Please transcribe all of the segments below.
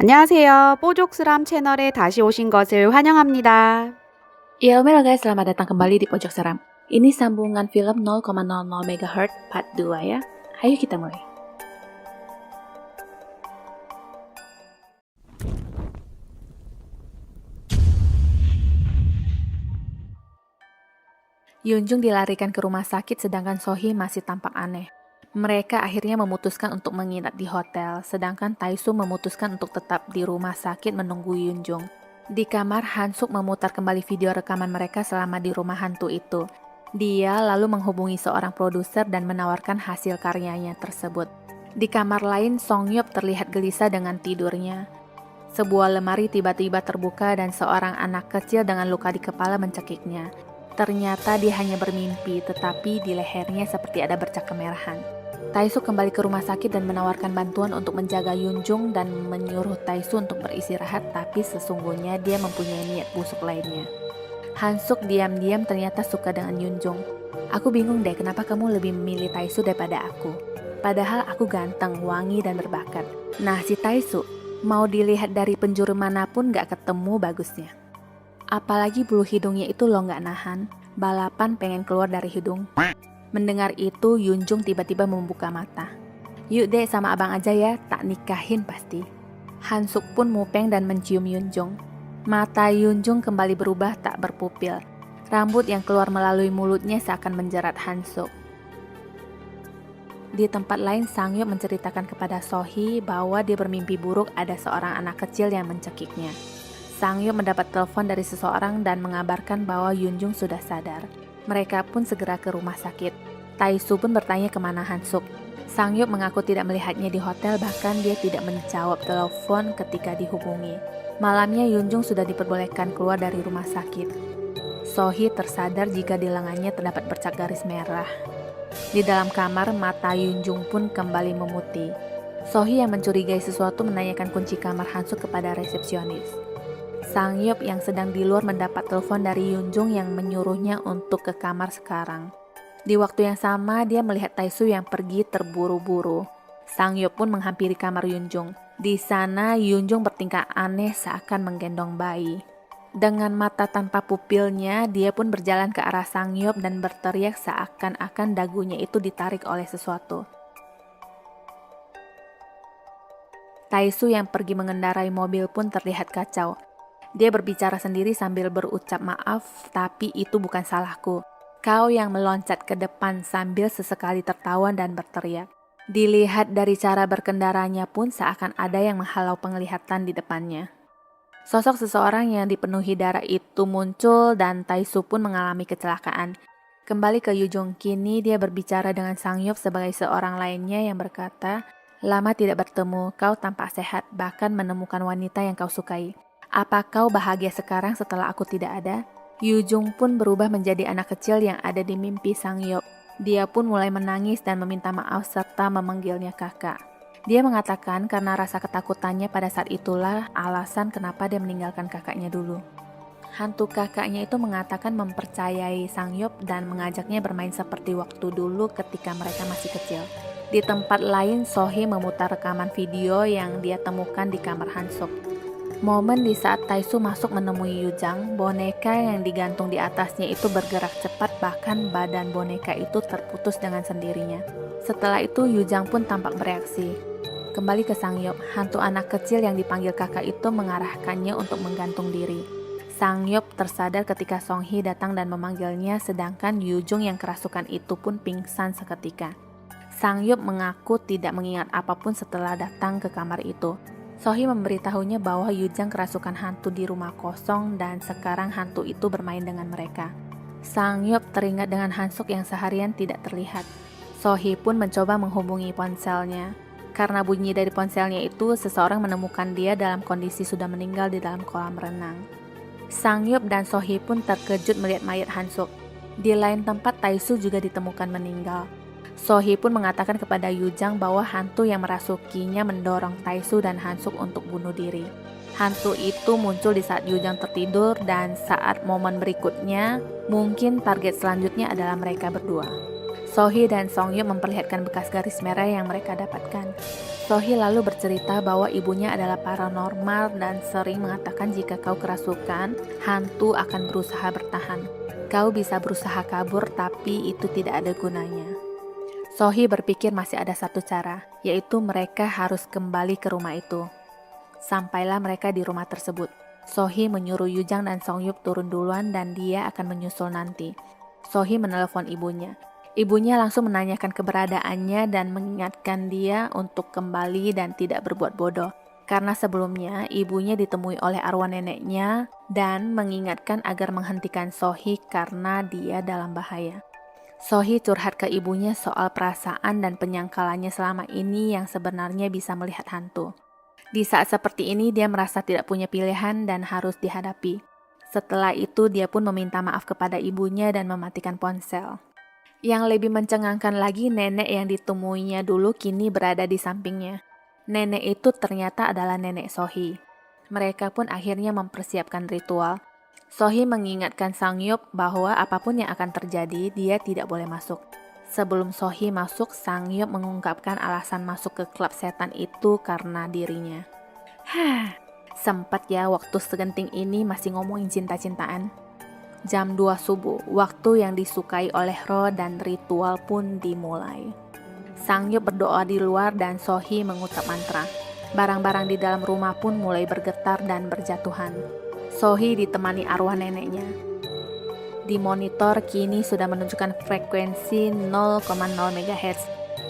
안녕하세요. 뽀족스람 채널에 다시 오신 것을 환영합니다. Ya, halo guys, selamat datang kembali di Pojok Seram. Ini sambungan film 0,00 MHz part 2 ya. Ayo kita mulai. Yunjung dilarikan ke rumah sakit sedangkan Sohee masih tampak aneh. Mereka akhirnya memutuskan untuk menginap di hotel, sedangkan Tae-soo memutuskan untuk tetap di rumah sakit menunggu Yunjung. Di kamar, Han-suk memutar kembali video rekaman mereka selama di rumah hantu itu. Dia lalu menghubungi seorang produser dan menawarkan hasil karyanya tersebut. Di kamar lain, Song-yeop terlihat gelisah dengan tidurnya. Sebuah lemari tiba-tiba terbuka dan seorang anak kecil dengan luka di kepala mencekiknya. Ternyata dia hanya bermimpi, tetapi di lehernya seperti ada bercak kemerahan. Tae-soo kembali ke rumah sakit dan menawarkan bantuan untuk menjaga Yunjung dan menyuruh Tae-soo untuk beristirahat, tapi sesungguhnya dia mempunyai niat busuk lainnya. Han-suk diam-diam ternyata suka dengan Yunjung. Aku bingung deh kenapa kamu lebih memilih Tae-soo daripada aku. Padahal aku ganteng, wangi, dan berbakat. Nah si Tae-soo, mau dilihat dari penjuru manapun gak ketemu bagusnya. Apalagi bulu hidungnya itu lo gak nahan, balapan pengen keluar dari hidung. Mendengar itu, Yunjung tiba-tiba membuka mata. Yuk deh sama abang aja ya, tak nikahin pasti. Han-suk pun mupeng dan mencium Yunjung. Mata Yunjung kembali berubah tak berpupil. Rambut yang keluar melalui mulutnya seakan menjerat Han-suk. Di tempat lain, Sang-yeop menceritakan kepada Sohee bahwa dia bermimpi buruk ada seorang anak kecil yang mencekiknya. Sang-yeop mendapat telepon dari seseorang dan mengabarkan bahwa Yunjung sudah sadar. Mereka pun segera ke rumah sakit. Tae-soo pun bertanya kemana Han-suk. Sang-yeop mengaku tidak melihatnya di hotel, bahkan dia tidak menjawab telepon ketika dihubungi. Malamnya Yunjung sudah diperbolehkan keluar dari rumah sakit. Sohee tersadar jika di lengannya terdapat bercak garis merah. Di dalam kamar, mata Yunjung pun kembali memutih. Sohee yang mencurigai sesuatu menanyakan kunci kamar Han-suk kepada resepsionis. Sang-yeop yang sedang di luar mendapat telepon dari Yunjung yang menyuruhnya untuk ke kamar sekarang. Di waktu yang sama, dia melihat Tae-soo yang pergi terburu-buru. Sang-yeop pun menghampiri kamar Yunjung. Di sana, Yunjung bertingkah aneh seakan menggendong bayi. Dengan mata tanpa pupilnya, dia pun berjalan ke arah Sang-yeop dan berteriak seakan-akan dagunya itu ditarik oleh sesuatu. Tae-soo yang pergi mengendarai mobil pun terlihat kacau. Dia berbicara sendiri sambil berucap maaf, tapi itu bukan salahku. Kau yang meloncat ke depan sambil sesekali tertawa dan berteriak. Dilihat dari cara berkendaranya pun seakan ada yang menghalau penglihatan di depannya. Sosok seseorang yang dipenuhi darah itu muncul dan Tae-soo pun mengalami kecelakaan. Kembali ke Yunjung, kini dia berbicara dengan Sang-yeop sebagai seorang lainnya yang berkata, "Lama tidak bertemu, kau tampak sehat, bahkan menemukan wanita yang kau sukai. Apa kau bahagia sekarang setelah aku tidak ada?" Yunjung pun berubah menjadi anak kecil yang ada di mimpi Sang-yeop. Dia pun mulai menangis dan meminta maaf serta memanggilnya kakak. Dia mengatakan karena rasa ketakutannya pada saat itulah alasan kenapa dia meninggalkan kakaknya dulu. Hantu kakaknya itu mengatakan mempercayai Sang-yeop dan mengajaknya bermain seperti waktu dulu ketika mereka masih kecil. Di tempat lain, Sohee memutar rekaman video yang dia temukan di kamar Han-suk. Momen di saat Tae-soo masuk menemui Yujang, boneka yang digantung di atasnya itu bergerak cepat, bahkan badan boneka itu terputus dengan sendirinya. Setelah itu Yujang pun tampak bereaksi. Kembali ke Sang-yeop, hantu anak kecil yang dipanggil kakak itu mengarahkannya untuk menggantung diri. Sang-yeop tersadar ketika Song-hee datang dan memanggilnya, sedangkan Yujung yang kerasukan itu pun pingsan seketika. Sang-yeop mengaku tidak mengingat apapun setelah datang ke kamar itu. Sohee memberitahunya bahwa Yujang kerasukan hantu di rumah kosong dan sekarang hantu itu bermain dengan mereka. Sang-yeop teringat dengan Han-suk yang seharian tidak terlihat. Sohee pun mencoba menghubungi ponselnya. Karena bunyi dari ponselnya itu, seseorang menemukan dia dalam kondisi sudah meninggal di dalam kolam renang. Sang-yeop dan Sohee pun terkejut melihat mayat Han-suk. Di lain tempat, Tae-soo juga ditemukan meninggal. Sohee pun mengatakan kepada Yujang bahwa hantu yang merasukinya mendorong Tae-soo dan Han-suk untuk bunuh diri. Hantu itu muncul di saat Yujang tertidur dan saat momen berikutnya, mungkin target selanjutnya adalah mereka berdua. Sohee dan Songyup memperlihatkan bekas garis merah yang mereka dapatkan. Sohee lalu bercerita bahwa ibunya adalah paranormal dan sering mengatakan jika kau kerasukan, hantu akan berusaha bertahan. Kau bisa berusaha kabur tapi itu tidak ada gunanya. Sohee berpikir masih ada satu cara, yaitu mereka harus kembali ke rumah itu. Sampailah mereka di rumah tersebut. Sohee menyuruh Yujang dan Songyup turun duluan dan dia akan menyusul nanti. Sohee menelepon ibunya. Ibunya langsung menanyakan keberadaannya dan mengingatkan dia untuk kembali dan tidak berbuat bodoh. Karena sebelumnya ibunya ditemui oleh arwah neneknya dan mengingatkan agar menghentikan Sohee karena dia dalam bahaya. Sohee curhat ke ibunya soal perasaan dan penyangkalannya selama ini yang sebenarnya bisa melihat hantu. Di saat seperti ini dia merasa tidak punya pilihan dan harus dihadapi. Setelah itu dia pun meminta maaf kepada ibunya dan mematikan ponsel. Yang lebih mencengangkan lagi, nenek yang ditemuinya dulu kini berada di sampingnya. Nenek itu ternyata adalah nenek Sohee. Mereka pun akhirnya mempersiapkan ritual. Sohee mengingatkan Songyup bahwa apapun yang akan terjadi, dia tidak boleh masuk. Sebelum Sohee masuk, Songyup mengungkapkan alasan masuk ke klub setan itu karena dirinya. Sempat ya waktu segenting ini masih ngomongin cinta-cintaan. Jam 2 subuh, waktu yang disukai oleh Ro dan ritual pun dimulai. Songyup berdoa di luar dan Sohee mengucap mantra. Barang-barang di dalam rumah pun mulai bergetar dan berjatuhan. Sohee ditemani arwah neneknya. Di monitor kini sudah menunjukkan frekuensi 0,0 MHz.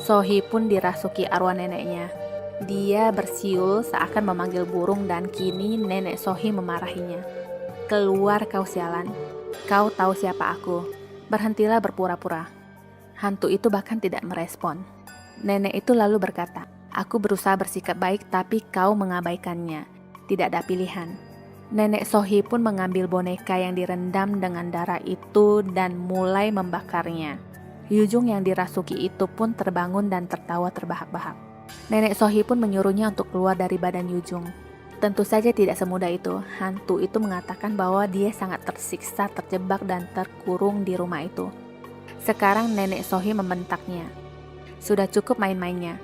Sohee pun dirasuki arwah neneknya. Dia bersiul seakan memanggil burung dan kini nenek Sohee memarahinya. Keluar kau sialan. Kau tahu siapa aku. Berhentilah berpura-pura. Hantu itu bahkan tidak merespon. Nenek itu lalu berkata, aku berusaha bersikap baik tapi kau mengabaikannya. Tidak ada pilihan. Nenek Sohee pun mengambil boneka yang direndam dengan darah itu dan mulai membakarnya. Yujung yang dirasuki itu pun terbangun dan tertawa terbahak-bahak. Nenek Sohee pun menyuruhnya untuk keluar dari badan Yujung. Tentu saja tidak semudah itu. Hantu itu mengatakan bahwa dia sangat tersiksa, terjebak dan terkurung di rumah itu. Sekarang nenek Sohee membentaknya. Sudah cukup main-mainnya.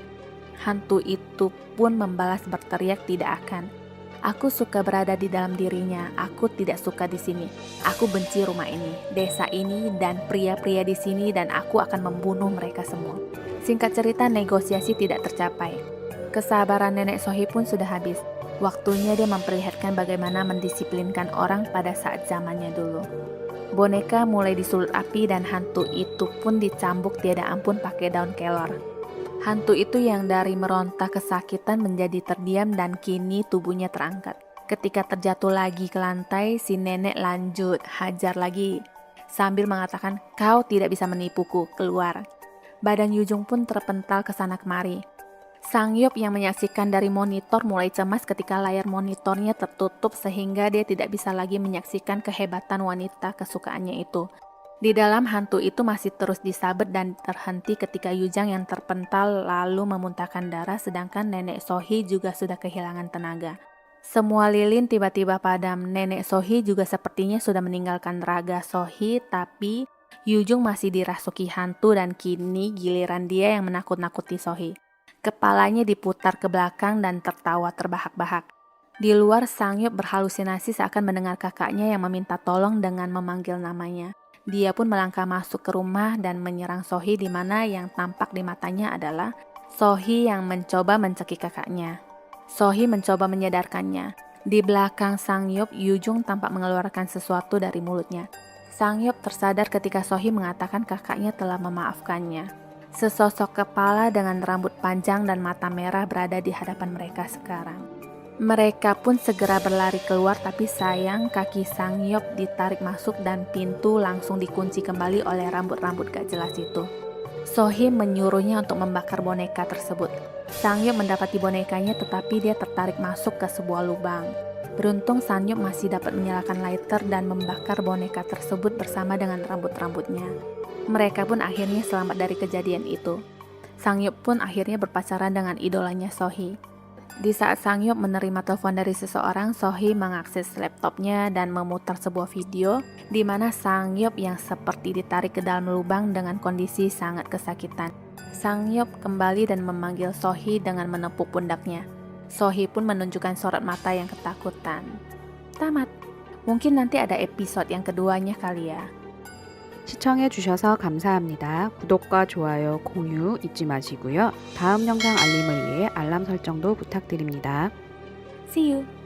Hantu itu pun membalas berteriak tidak akan. Aku suka berada di dalam dirinya. Aku tidak suka di sini. Aku benci rumah ini, desa ini dan pria-pria di sini dan aku akan membunuh mereka semua. Singkat cerita, negosiasi tidak tercapai. Kesabaran nenek Sohee pun sudah habis. Waktunya dia memperlihatkan bagaimana mendisiplinkan orang pada saat zamannya dulu. Boneka mulai disulut api dan hantu itu pun dicambuk tiada ampun pakai daun kelor. Hantu itu yang dari meronta kesakitan menjadi terdiam dan kini tubuhnya terangkat. Ketika terjatuh lagi ke lantai, si nenek lanjut hajar lagi sambil mengatakan, kau tidak bisa menipuku, keluar. Badan Yujung pun terpental ke sana kemari. Songyup yang menyaksikan dari monitor mulai cemas ketika layar monitornya tertutup sehingga dia tidak bisa lagi menyaksikan kehebatan wanita kesukaannya itu. Di dalam, hantu itu masih terus disabet dan terhenti ketika Yujang yang terpental lalu memuntahkan darah sedangkan nenek Sohee juga sudah kehilangan tenaga. Semua lilin tiba-tiba padam. Nenek Sohee juga sepertinya sudah meninggalkan raga Sohee, tapi Yujung masih dirasuki hantu dan kini giliran dia yang menakut-nakuti Sohee. Kepalanya diputar ke belakang dan tertawa terbahak-bahak. Di luar, Songyup berhalusinasi seakan mendengar kakaknya yang meminta tolong dengan memanggil namanya. Dia pun melangkah masuk ke rumah dan menyerang Sohee di mana yang tampak di matanya adalah Sohee yang mencoba mencekik kakaknya. Sohee mencoba menyadarkannya. Di belakang Songyup, Yujung tampak mengeluarkan sesuatu dari mulutnya. Songyup tersadar ketika Sohee mengatakan kakaknya telah memaafkannya. Sesosok kepala dengan rambut panjang dan mata merah berada di hadapan mereka sekarang. Mereka pun segera berlari keluar tapi sayang kaki Songyup ditarik masuk dan pintu langsung dikunci kembali oleh rambut-rambut gak jelas itu. Sohee menyuruhnya untuk membakar boneka tersebut. Songyup mendapati bonekanya tetapi dia tertarik masuk ke sebuah lubang. Beruntung Songyup masih dapat menyalakan lighter dan membakar boneka tersebut bersama dengan rambut-rambutnya. Mereka pun akhirnya selamat dari kejadian itu. Songyup pun akhirnya berpacaran dengan idolanya Sohee. Di saat Sang-hyuk menerima telepon dari seseorang, So-hee mengakses laptopnya dan memutar sebuah video di mana Sang-hyuk yang seperti ditarik ke dalam lubang dengan kondisi sangat kesakitan. Sang-hyuk kembali dan memanggil So-hee dengan menepuk pundaknya. So-hee pun menunjukkan sorot mata yang ketakutan. Tamat. Mungkin nanti ada episode yang keduanya kali ya. 시청해주셔서 감사합니다. 구독과 좋아요, 공유 잊지 마시고요. 다음 영상 알림을 위해 알람 설정도 부탁드립니다. See you!